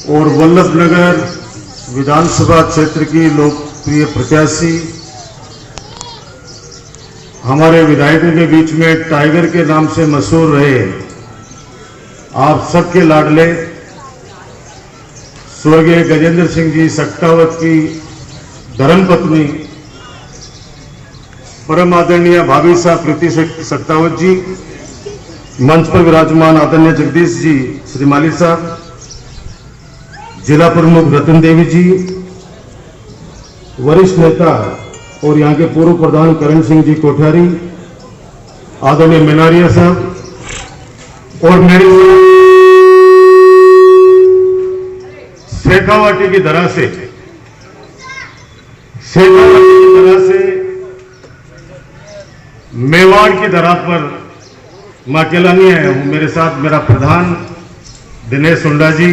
और वल्लभनगर विधानसभा क्षेत्र की लोकप्रिय प्रत्याशी, हमारे विधायकों के बीच में टाइगर के नाम से मशहूर रहे आप सबके लाडले स्वर्गीय गजेंद्र सिंह जी सक्तावत की धर्मपत्नी परम आदरणीय भाभी साहब प्रीति सक्तावत जी, मंच पर विराजमान आदरणीय जगदीश जी श्रीमाली साहब, जिला प्रमुख रतन देवी जी, वरिष्ठ नेता और यहां के पूर्व प्रधान करण सिंह जी कोठारी, आदरणीय मेनारिया साहब और मेरी शेखावाटी की धरा से मेवाड़ की धरा पर मैं अकेला नहीं आया हूं, मेरे साथ मेरा प्रधान दिनेश हुंडा जी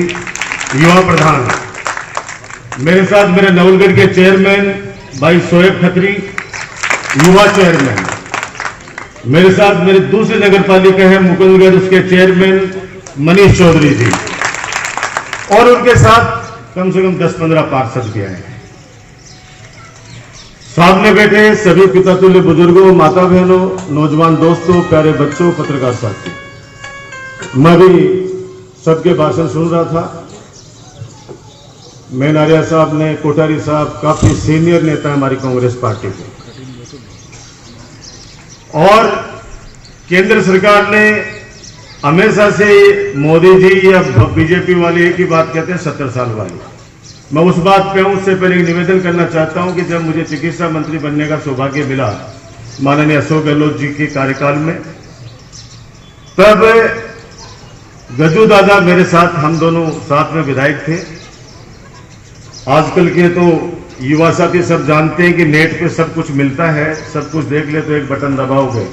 युवा प्रधान, मेरे साथ मेरे नवलगढ़ के चेयरमैन भाई शोएब खत्री युवा चेयरमैन, मेरे साथ मेरे दूसरी नगर पालिका है मुकुंदगढ़, उसके चेयरमैन मनीष चौधरी जी, और उनके साथ कम से कम 10-15 पार्षद भी आए हैं। सामने बैठे सभी पिता तुल्य बुजुर्गों, माता बहनों, नौजवान दोस्तों, प्यारे बच्चों, पत्रकार साथी, मैं भी सबके भाषण सुन रहा था। मेनारिया साहब ने, कोठारी साहब काफी सीनियर नेता है हमारी कांग्रेस पार्टी के, और केंद्र सरकार ने हमेशा से मोदी जी या बीजेपी वाले एक ही बात कहते हैं 70 साल वाली। मैं उस बात पे हूं, उससे पहले एक निवेदन करना चाहता हूं कि जब मुझे चिकित्सा मंत्री बनने का सौभाग्य मिला माननीय अशोक गहलोत जी के कार्यकाल में, तब गज्जू दादा मेरे साथ, हम दोनों साथ में विधायक थे। आजकल के तो युवा साथी सब जानते हैं कि नेट पे सब कुछ मिलता है, सब कुछ देख ले तो एक बटन दबाओगे।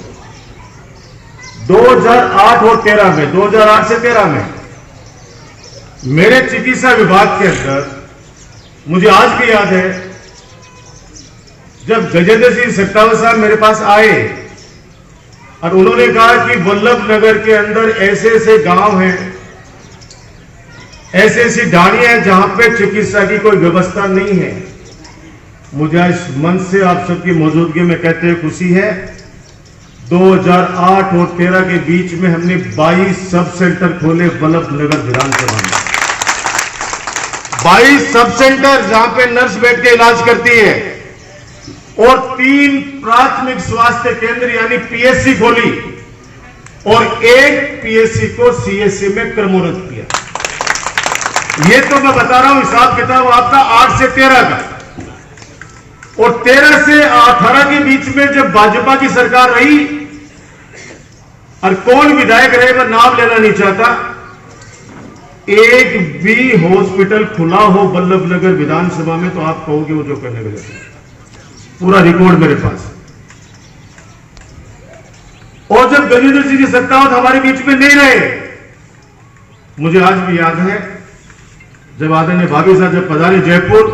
2008 और 13 में, 2008 से 13 में मेरे चिकित्सा विभाग के अंदर, मुझे आज भी याद है जब गजेंद्र सिंह सक्तावत साहब मेरे पास आए और उन्होंने कहा कि वल्लभनगर के अंदर ऐसे ऐसे गांव हैं, ऐसी ऐसी ढाणियां हैं जहां पे चिकित्सा की कोई व्यवस्था नहीं है। मुझे इस मंच से आप सबकी मौजूदगी में कहते हुए खुशी है, 2008 और 13 के बीच में हमने 22 सब सेंटर खोले वल्लभनगर विधानसभा में। 22 सब सेंटर जहां पे नर्स बैठ के इलाज करती है, और 3 प्राथमिक स्वास्थ्य केंद्र यानी पीएससी खोली, और 1 पीएससी को सीएससी में क्रमोन्नत किया। ये तो मैं बता रहा हूं हिसाब किताब आपका 8 से 13 का, और 13 से 18 के बीच में जब भाजपा की सरकार रही, और कौन विधायक रहे मैं नाम लेना नहीं चाहता, एक भी हॉस्पिटल खुला हो वल्लभनगर विधानसभा में तो आप कहोगे वो जो करने लगे। पूरा रिकॉर्ड मेरे पास। और जब गजेंद्र सिंह जी सक्तावत हमारे बीच में नहीं रहे, मुझे आज भी याद है जब आदरणीय भाभी साहब जब पधारे जयपुर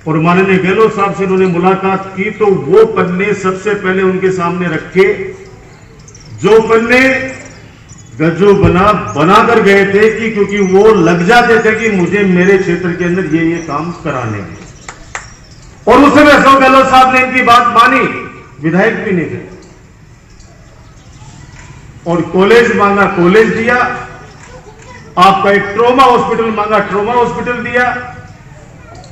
और माननीय गहलोत साहब से उन्होंने मुलाकात की, तो वो पन्ने सबसे पहले उनके सामने रखे जो पन्ने गज्जू बनाकर गए थे, कि क्योंकि वो लग जाते थे कि मुझे मेरे क्षेत्र के अंदर ये काम कराने हैं। और उस समय अशोक गहलोत साहब ने इनकी बात मानी, विधायक भी नहीं थे, और कॉलेज मांगा कॉलेज दिया, आपका एक ट्रोमा हॉस्पिटल मांगा ट्रोमा हॉस्पिटल दिया,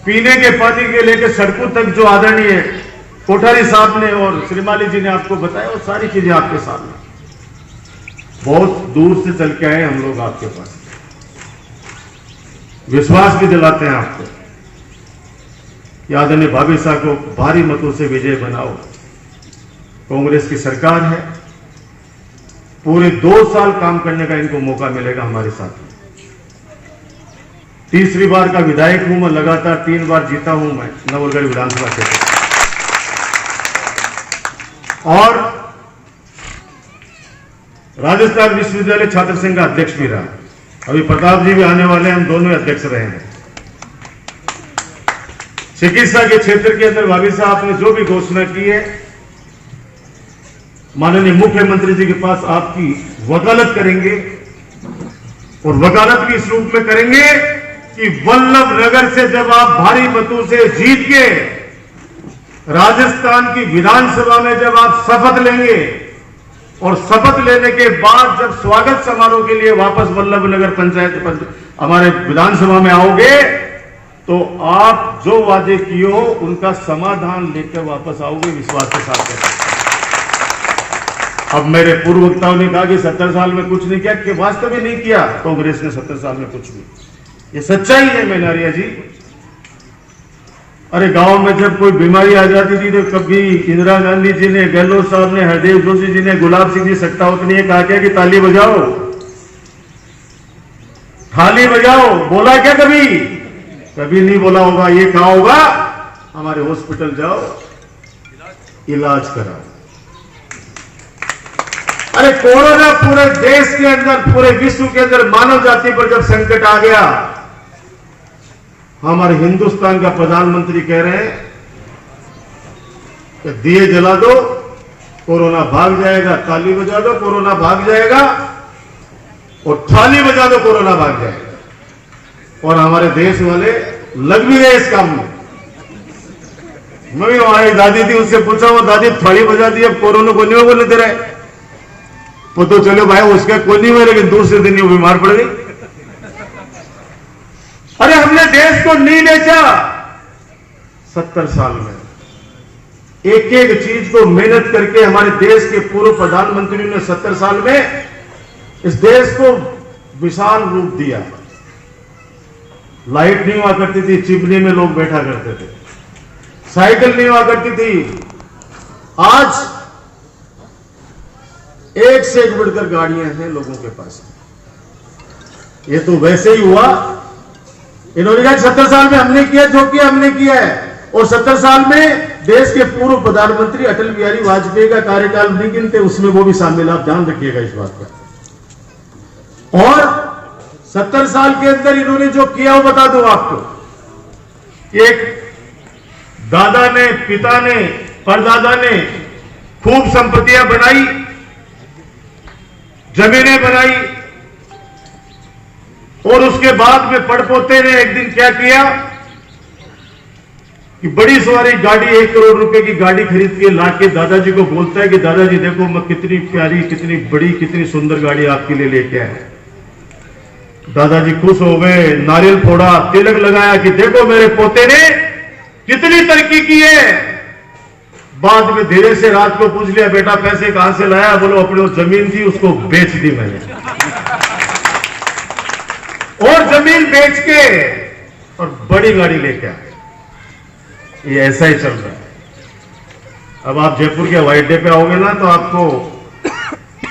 पीने के पानी के लेकर सड़कों तक जो आदरणीय कोठारी साहब ने और श्रीमाली जी ने आपको बताया, वो सारी चीजें आपके सामने। बहुत दूर से चल के आए हम लोग आपके पास, विश्वास भी दिलाते हैं आपको कि आदरणीय भाभी साहब को भारी मतों से विजय बनाओ। कांग्रेस की सरकार है, पूरे 2 साल काम करने का इनको मौका मिलेगा हमारे साथ। तीसरी बार का विधायक हूं मैं, लगातार 3 बार जीता हूं मैं नवलगढ़ विधानसभा क्षेत्र, और राजस्थान विश्वविद्यालय छात्र संघ का अध्यक्ष भी रहा। अभी प्रताप जी भी आने वाले, हम दोनों अध्यक्ष रहे हैं। चिकित्सा के क्षेत्र के अंदर भाभी साहब ने जो भी घोषणा की है, माननीय मुख्यमंत्री जी के पास आपकी वकालत करेंगे, और वकालत भी इस रूप में करेंगे कि वल्लभनगर से जब आप भारी मतों से जीत के राजस्थान की विधानसभा में जब आप शपथ लेंगे और शपथ लेने के बाद जब स्वागत समारोह के लिए वापस वल्लभनगर पंचायत हमारे विधानसभा में आओगे तो आप जो वादे किए हो उनका समाधान लेकर वापस आओगे, विश्वास के साथ। अब मेरे पूर्व वक्ताओं ने कहा कि 70 साल में कुछ नहीं किया, कि वास्तव में नहीं किया कांग्रेस ने 70 साल में कुछ भी, ये सच्चाई है मैनारिया जी। अरे गांव में जब कोई बीमारी आ जाती थी तो कभी इंदिरा गांधी जी ने, गहलोत साहब ने, हरदेव जोशी जी ने, गुलाब सिंह जी सट्टावत ने कहा क्या कि ताली बजाओ, थाली बजाओ, बोला क्या कभी? कभी नहीं बोला होगा। ये कहा होगा हमारे हॉस्पिटल जाओ, इलाज कराओ। अरे कोरोना पूरे देश के अंदर, पूरे विश्व के अंदर मानव जाति पर जब संकट आ गया, हमारे हिंदुस्तान का प्रधानमंत्री कह रहे हैं कि दिए जला दो कोरोना भाग जाएगा, ताली बजा दो कोरोना भाग जाएगा, और थाली बजा दो कोरोना भाग जाएगा। और हमारे देश वाले लग भी गए इस काम में। मैं भी हमारी दादी थी, उससे पूछा, वो दादी थाली बजा दी, अब कोरोना को नहीं बोलने दे रहे। वो तो चलो भाई उसका कोई नहीं हुआ, लेकिन दूसरे दिन वो बीमार पड़ गई। अरे हमने देश को नहीं बेचा 70 साल में, एक एक चीज को मेहनत करके हमारे देश के पूर्व प्रधानमंत्री ने 70 साल में इस देश को विशाल रूप दिया। लाइट नहीं हुआ करती थी, चिमनी में लोग बैठा करते थे, साइकिल नहीं हुआ करती थी, आज एक से एक बढ़कर गाड़ियां हैं लोगों के पास। ये तो वैसे ही हुआ, इन्होंने कहा 70 साल में हमने किया जो किया हमने किया है, और 70 साल में देश के पूर्व प्रधानमंत्री अटल बिहारी वाजपेयी का कार्यकाल नहीं गिनते, उसमें वो भी शामिल, आप ध्यान रखिएगा इस बात का। और 70 साल के अंदर इन्होंने जो किया वो बता दूं आपको। एक दादा ने, पिता ने, परदादा ने खूब संपत्तियां बनाई, जमीनें बनाई, और उसके बाद में पड़पोते ने एक दिन क्या किया कि बड़ी सवारी गाड़ी, 1 करोड़ रुपए की गाड़ी खरीद के लाके दादाजी को बोलता है कि दादाजी देखो मैं कितनी प्यारी, कितनी बड़ी, कितनी सुंदर गाड़ी आपके लिए लेके आया। दादाजी खुश हो गए, नारियल फोड़ा, तिलक लगाया कि देखो मेरे पोते ने कितनी तरक्की की है। बाद में धीरे से रात को पूछ लिया, बेटा पैसे कहां से लाया? बोलो अपनी वो जमीन थी उसको बेच दी मैंने, और जमीन बेच के और बड़ी गाड़ी लेके आए। ये ऐसा ही चल रहा है। अब आप जयपुर के हवाई अड्डे पे आओगे ना तो आपको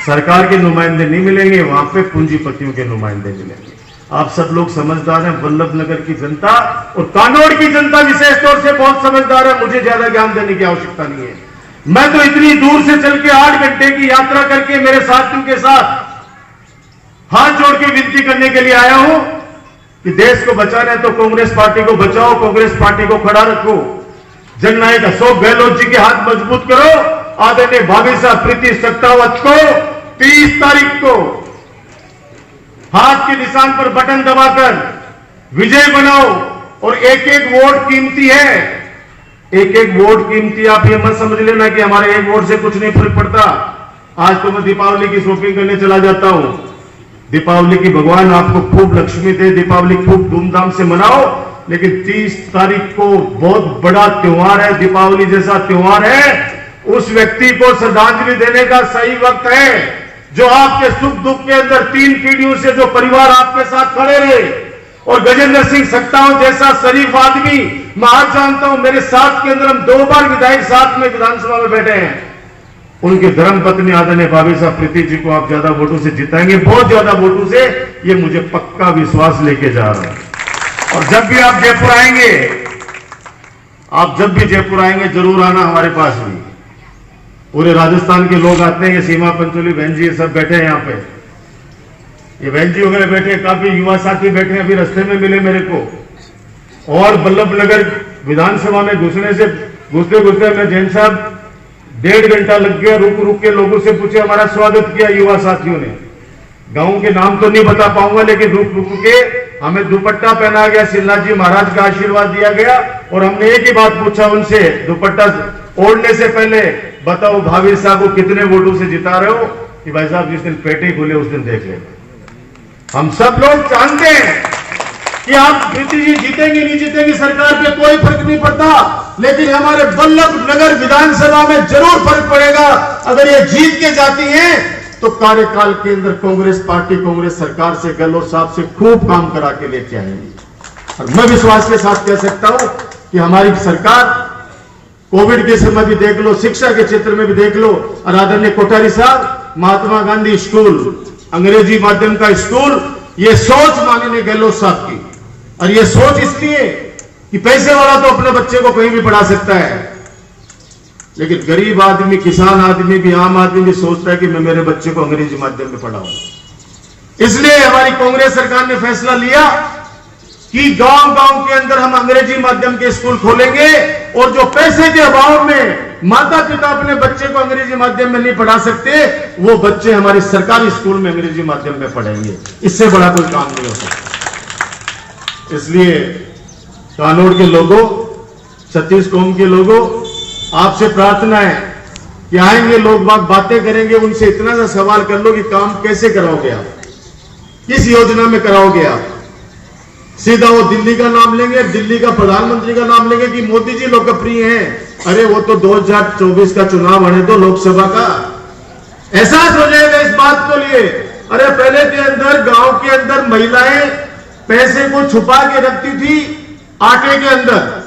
सरकार के नुमाइंदे नहीं मिलेंगे, वहां पे पूंजीपतियों के नुमाइंदे मिलेंगे। आप सब लोग समझदार हैं, वल्लभनगर की जनता और कानौड़ की जनता विशेष तौर से बहुत समझदार है, मुझे ज्यादा ज्ञान देने की आवश्यकता नहीं है। मैं तो इतनी दूर से चल के 8 घंटे की यात्रा करके मेरे साथियों के साथ हाथ जोड़ के विनती करने के लिए आया हूं कि देश को बचाना है तो कांग्रेस पार्टी को बचाओ, कांग्रेस पार्टी को खड़ा रखो, जननायक अशोक गहलोत जी के हाथ मजबूत करो, आदरणीय भाभी साहब प्रीति सत्तावत को 30 तारीख को हाथ के निशान पर बटन दबाकर विजय बनाओ। और एक एक वोट कीमती है, एक एक वोट कीमती। आप ये मत समझ लेना कि हमारे एक वोट से कुछ नहीं फर्क पड़ता। आज तो मैं दीपावली की शॉपिंग करने चला जाता हूं। दीपावली की भगवान आपको खूब लक्ष्मी दे, दीपावली खूब धूमधाम से मनाओ, लेकिन 30 तारीख को बहुत बड़ा त्योहार है, दीपावली जैसा त्योहार है। उस व्यक्ति को श्रद्धांजलि देने का सही वक्त है जो आपके सुख दुख के अंदर 3 पीढ़ियों से जो परिवार आपके साथ खड़े रहे। और गजेंद्र सिंह सट्टाव जैसा शरीफ आदमी मैं आज जानता हूं, मेरे साथ के अंदर हम 2 बार विधायक साथ में विधानसभा में बैठे हैं। उनके धर्मपत्नी आदरणीय भाभी साहब प्रीति जी को आप ज्यादा वोटों से जिताएंगे, बहुत ज्यादा वोटों से, ये मुझे पक्का विश्वास लेके जा रहा है। और जब भी आप जयपुर आएंगे, आप जब भी जयपुर आएंगे जरूर आना हमारे पास भी। पूरे राजस्थान के लोग आते हैं, ये सीमा पंचोली बहन जी ये सब बैठे हैं यहाँ पे, ये बहन जी वगैरह बैठे हैं, काफी युवा साथी बैठे हैं, अभी रास्ते में मिले मेरे को। और वल्लभनगर विधानसभा में घुसते घुसते मैं जैन साहब 1.5 घंटा लग गया, रुक रुक के लोगों से पूछे, हमारा स्वागत किया युवा साथियों ने। गांव के नाम तो नहीं बता पाऊंगा, लेकिन रुक रुक के हमें दुपट्टा पहना गया, श्रीनाथ जी महाराज का आशीर्वाद दिया गया और हमने एक ही बात पूछा उनसे, दुपट्टा ओढ़ने से पहले बताओ भाभी साहब को कितने वोटों से जिता रहे हो? कि भाई साहब जिस दिन पेटे खुले उस दिन देख लेना। हम सब लोग जानते हैं कि आप प्रीति जी जीतेंगे नहीं जीतेंगे सरकार पे कोई फर्क नहीं पड़ता, लेकिन हमारे वल्लभ नगर विधानसभा में जरूर फर्क पड़ेगा। अगर ये जीत के जाती हैं तो कार्यकाल के अंदर कांग्रेस पार्टी कांग्रेस सरकार से गहलोत साहब से खूब काम करा के लेके आएंगे। और मैं विश्वास के साथ कह सकता हूं कि हमारी सरकार कोविड के समय भी देख लो, शिक्षा के क्षेत्र में भी देख लो, और आदरणीय कोठारी साहब महात्मा गांधी स्कूल, अंग्रेजी माध्यम का स्कूल, ये सोच माननीय गहलोत साहब की, और ये सोच इसलिए कि पैसे वाला तो अपने बच्चे को कहीं भी पढ़ा सकता है, लेकिन गरीब आदमी, किसान आदमी भी, आम आदमी भी सोचता है कि मैं मेरे बच्चे को अंग्रेजी माध्यम में पढ़ाऊं। इसलिए हमारी कांग्रेस सरकार ने फैसला लिया कि गांव-गांव के अंदर हम अंग्रेजी माध्यम के स्कूल खोलेंगे, और जो पैसे के अभाव में माता पिता अपने बच्चे को अंग्रेजी माध्यम में नहीं पढ़ा सकते, वो बच्चे हमारे सरकारी स्कूल में अंग्रेजी माध्यम में पढ़ेंगे। इससे बड़ा कोई काम नहीं हो सकता। इसलिए कानौर के लोगों, छत्तीस कौम के लोगों, आपसे प्रार्थना है कि आएंगे लोग बातें करेंगे, उनसे इतना सा सवाल कर लो कि काम कैसे कराओगे आप, किस योजना में कराओगे आप। सीधा वो दिल्ली का नाम लेंगे, दिल्ली का प्रधानमंत्री का नाम लेंगे कि मोदी जी लोकप्रिय हैं। अरे वो तो 2024 का चुनाव आने दो, लोकसभा का एहसास हो जाएगा इस बात को लिए। अरे पहले के अंदर गांव के अंदर महिलाएं पैसे को छुपा के रखती थी आटे के अंदर।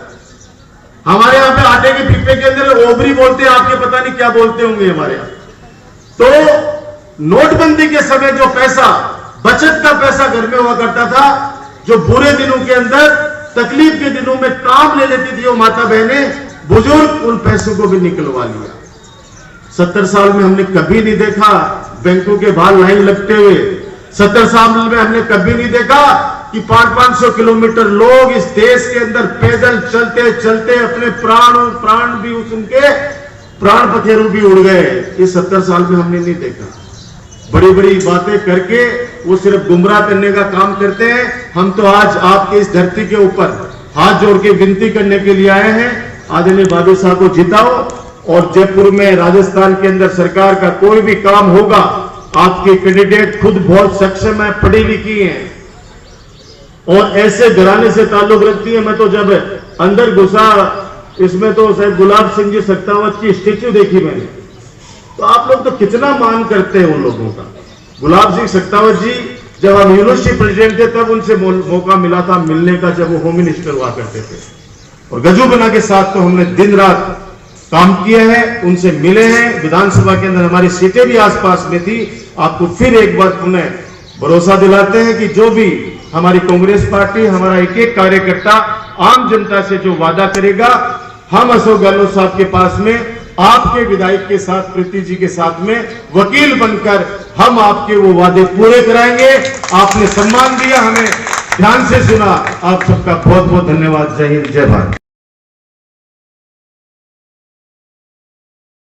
हमारे यहां पे आटे के पिप्पे के अंदर ओबरी बोलते हैं, आपके पता नहीं क्या बोलते होंगे हमारे यहां। तो नोटबंदी के समय जो पैसा, बचत का पैसा घर में हुआ करता था, जो बुरे दिनों के अंदर, तकलीफ के दिनों में काम ले लेती थी वो माता बहनें, बुजुर्ग, उन पैसों को भी निकलवा लिया। 70 साल में हमने कभी नहीं देखा बैंकों के बाहर लाइन लगते हुए। 70 साल में हमने कभी नहीं देखा कि 500-500 किलोमीटर लोग इस देश के अंदर पैदल चलते चलते अपने प्राण भी, उनके प्राण पखेरु भी उड़ गए। इस 70 साल में हमने नहीं देखा। बड़ी बड़ी बातें करके वो सिर्फ गुमराह करने का काम करते हैं। हम तो आज आपके इस धरती के ऊपर हाथ जोड़ के विनती करने के लिए आए हैं, आदरणीय बाबू साहब को जिताओ, और जयपुर में, राजस्थान के अंदर सरकार का कोई भी काम होगा, आपके कैंडिडेट खुद बहुत सक्षम है, पढ़ी लिखी हैं और ऐसे घराने से ताल्लुक रखती है। मैं तो जब अंदर घुसा, इसमें तो शायद गुलाब सिंह जी सत्तावत की स्टेच्यू देखी मैंने, तो आप लोग तो कितना मान करते हैं उन लोगों का। गुलाब सिंह सत्तावत जी जब हम यूनिवर्सिटी प्रेसिडेंट थे तब उनसे मौका मिला था मिलने का, जब वो होम मिनिस्टर हुआ करते थे, और गजू बना के साथ तो हमने दिन रात काम किए हैं, उनसे मिले हैं। विधानसभा के अंदर हमारी सीटें भी आसपास में थी। आपको फिर एक बार उन्हें भरोसा दिलाते हैं कि जो भी हमारी कांग्रेस पार्टी, हमारा एक एक कार्यकर्ता आम जनता से जो वादा करेगा, हम अशोक गहलोत साहब के पास में आपके विधायक के साथ, प्रीति जी के साथ में वकील बनकर हम आपके वो वादे पूरे कराएंगे। आपने सम्मान दिया, हमें ध्यान से सुना। आप सबका बहुत बहुत धन्यवाद। जय हिंद, जय भारत।